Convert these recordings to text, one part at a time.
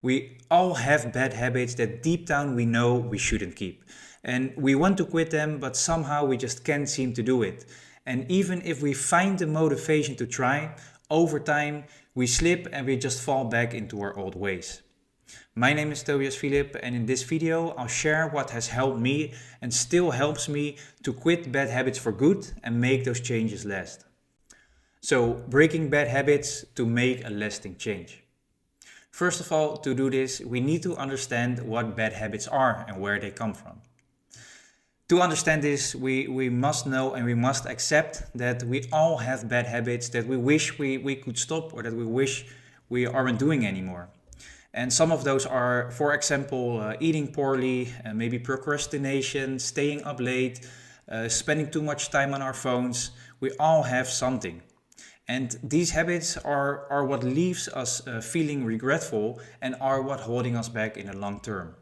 We all have bad habits that deep down we know we shouldn't keep. And we want to quit them, but somehow we just can't seem to do it. And even if we find the motivation to try, over time we slip and we just fall back into our old ways. My name is Tobias Philip, and in this video I'll share what has helped me and still helps me to quit bad habits for good and make those changes last. So, breaking bad habits to make a lasting change. First of all, to do this, we need to understand what bad habits are and where they come from. To understand this, we must know and we must accept that we all have bad habits that we wish we could stop or that we wish we aren't doing anymore. And some of those are, for example, eating poorly, maybe procrastination, staying up late, spending too much time on our phones. We all have something. And these habits are what leaves us feeling regretful and are what holding us back in the long term.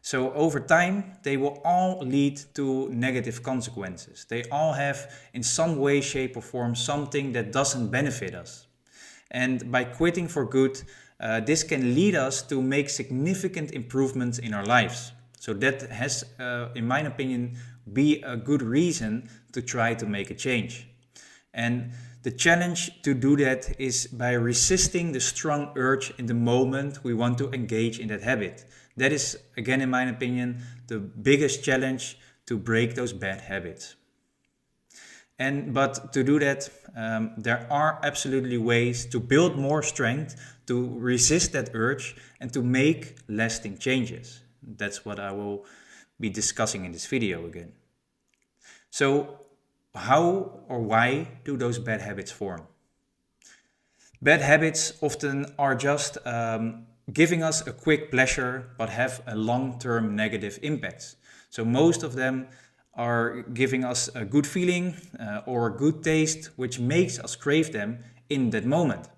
So over time, they will all lead to negative consequences. They all have, in some way, shape or form, something that doesn't benefit us. And by quitting for good, this can lead us to make significant improvements in our lives. So that has, in my opinion, be a good reason to try to make a change. And the challenge to do that is by resisting the strong urge in the moment we want to engage in that habit. That is, again, in my opinion, the biggest challenge to break those bad habits. But to do that, there are absolutely ways to build more strength, to resist that urge, and to make lasting changes. That's what I will be discussing in this video again. So, how or why do those bad habits form? Bad habits often are just giving us a quick pleasure but have a long-term negative impact. So most of them are giving us a good feeling or a good taste, which makes us crave them in that moment.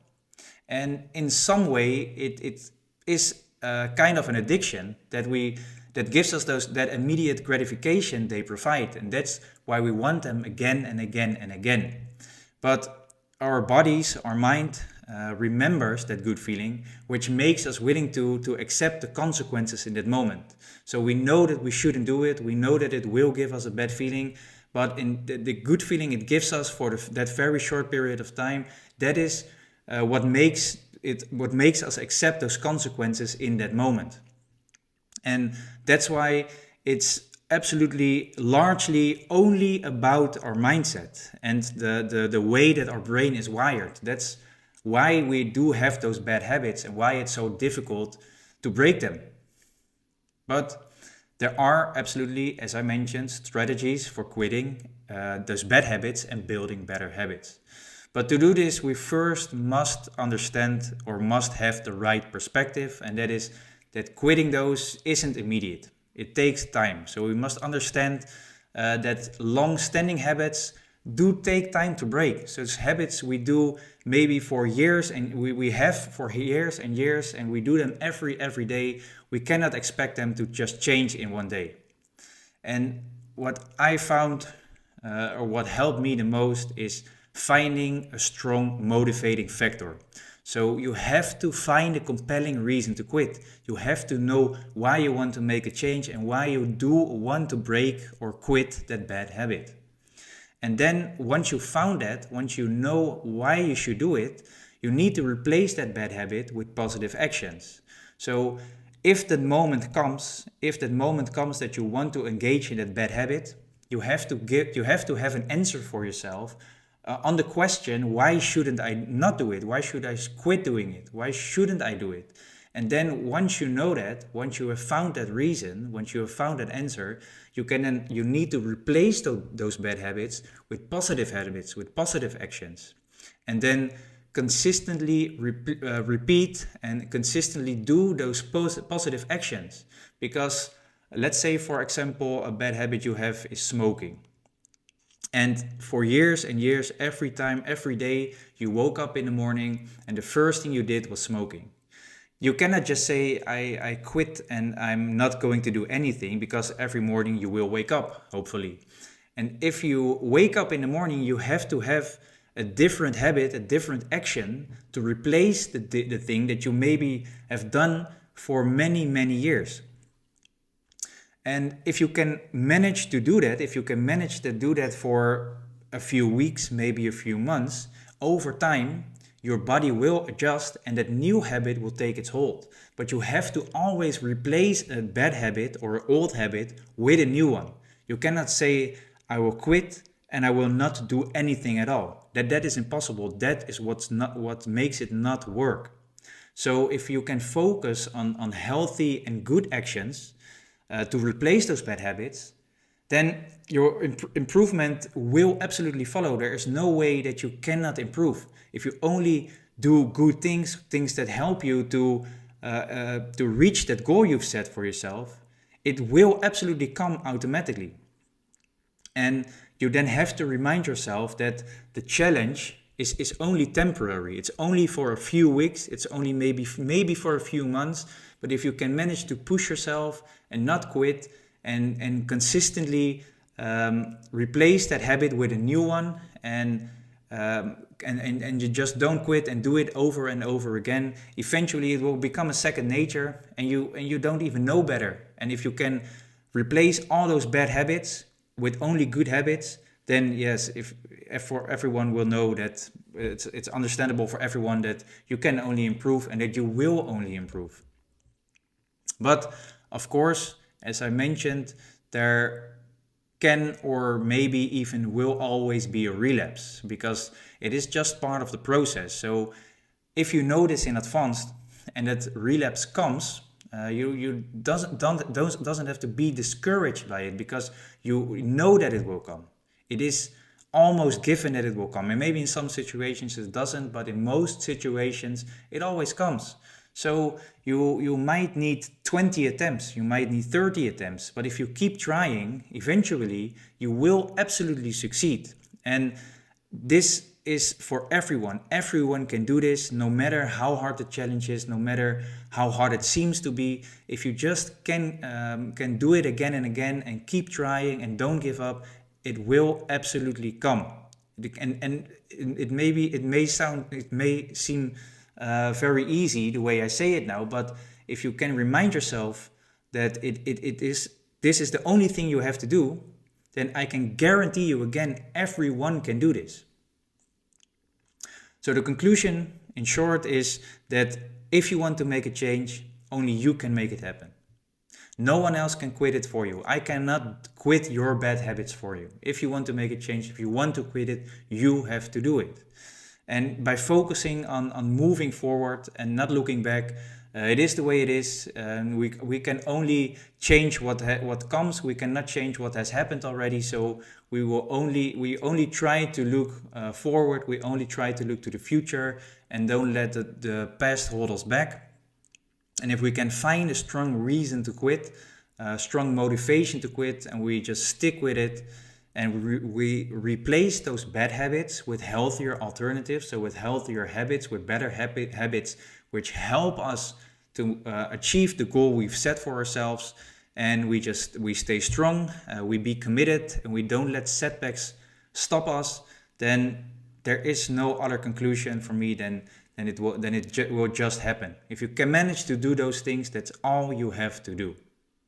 And in some way, it is kind of an addiction that gives us that immediate gratification they provide, and that's why we want them again and again and again. But our bodies, our mind remembers that good feeling, which makes us willing to accept the consequences in that moment. So we know that we shouldn't do it, we know that it will give us a bad feeling, but in the good feeling it gives us for that very short period of time, that is what makes us accept those consequences in that moment. And that's why it's absolutely largely only about our mindset and the way that our brain is wired. That's why we do have those bad habits and why it's so difficult to break them. But there are absolutely, as I mentioned, strategies for quitting those bad habits and building better habits. But to do this, we first must understand or must have the right perspective, and that is that quitting those isn't immediate. It takes time. So we must understand that long-standing habits do take time to break. So it's habits we do maybe for years, and we have for years and years, and we do them every day. We cannot expect them to just change in one day. And what I found or what helped me the most is finding a strong motivating factor. So you have to find a compelling reason to quit. You have to know why you want to make a change and why you do want to break or quit that bad habit. And then once you found that, once you know why you should do it, you need to replace that bad habit with positive actions. So if that moment comes that you want to engage in that bad habit, you have to have an answer for yourself on the question, why shouldn't I not do it? Why should I quit doing it? Why shouldn't I do it? And then once you know that, once you have found that reason, once you have found that answer, you need to replace those bad habits with positive habits, with positive actions. And then consistently repeat and consistently do those positive actions. Because let's say, for example, a bad habit you have is smoking. And for years and years, every day, you woke up in the morning and the first thing you did was smoking. You cannot just say, I quit and I'm not going to do anything, because every morning you will wake up, hopefully. And if you wake up in the morning, you have to have a different habit, a different action to replace the thing that you maybe have done for many, many years. And if you can manage to do that, if you can manage to do that for a few weeks, maybe a few months, over time, your body will adjust and that new habit will take its hold. But you have to always replace a bad habit or an old habit with a new one. You cannot say, I will quit and I will not do anything at all. That is impossible. That is what makes it not work. So if you can focus on healthy and good actions to replace those bad habits, then your improvement will absolutely follow. There is no way that you cannot improve. If you only do good things, things that help you to reach that goal you've set for yourself, it will absolutely come automatically. And you then have to remind yourself that the challenge is only temporary. It's only for a few weeks. It's only maybe for a few months. But if you can manage to push yourself and not quit and consistently replace that habit with a new one, and you just don't quit and do it over and over again, eventually it will become a second nature, and you don't even know better. And if you can replace all those bad habits with only good habits, then yes, if for everyone will know that it's understandable for everyone that you can only improve and that you will only improve. But of course, as I mentioned, there can or maybe even will always be a relapse, because it is just part of the process. So if you know this in advance and that relapse comes, you doesn't have to be discouraged by it, because you know that it will come. It is almost given that it will come. And maybe in some situations it doesn't, but in most situations it always comes. So you might need 20 attempts, you might need 30 attempts, but if you keep trying, eventually you will absolutely succeed. And this is for everyone. Everyone can do this, no matter how hard the challenge is, no matter how hard it seems to be. If you just can do it again and again and keep trying and don't give up, it will absolutely come. And it may seem very easy the way I say it now, but if you can remind yourself that this is the only thing you have to do, then I can guarantee you again, everyone can do this. So the conclusion, in short, is that if you want to make a change, only you can make it happen. No one else can quit it for you. I cannot quit your bad habits for you. If you want to make a change, if you want to quit it, you have to do it. And by focusing on moving forward and not looking back, it is the way it is. And we can only change what comes. We cannot change what has happened already. So we only try to look forward. We only try to look to the future and don't let the past hold us back. And if we can find a strong reason to quit, strong motivation to quit, and we just stick with it, and we replace those bad habits with healthier alternatives, so with healthier habits, with better habits, which help us to achieve the goal we've set for ourselves, and we stay strong, we be committed, and we don't let setbacks stop us, then there is no other conclusion for me than it will just happen. If you can manage to do those things, that's all you have to do.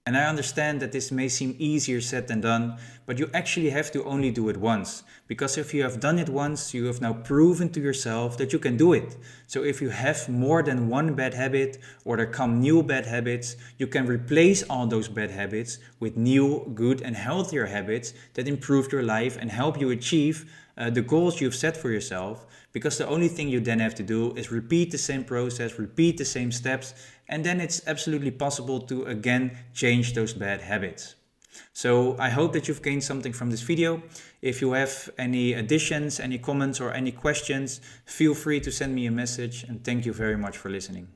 And I understand that this may seem easier said than done, but you actually have to only do it once. Because if you have done it once, you have now proven to yourself that you can do it. So if you have more than one bad habit, or there come new bad habits, you can replace all those bad habits with new, good and healthier habits that improve your life and help you achieve the goals you've set for yourself. Because the only thing you then have to do is repeat the same process, repeat the same steps, and then it's absolutely possible to again change those bad habits. So I hope that you've gained something from this video. If you have any additions, any comments or any questions, feel free to send me a message, and thank you very much for listening.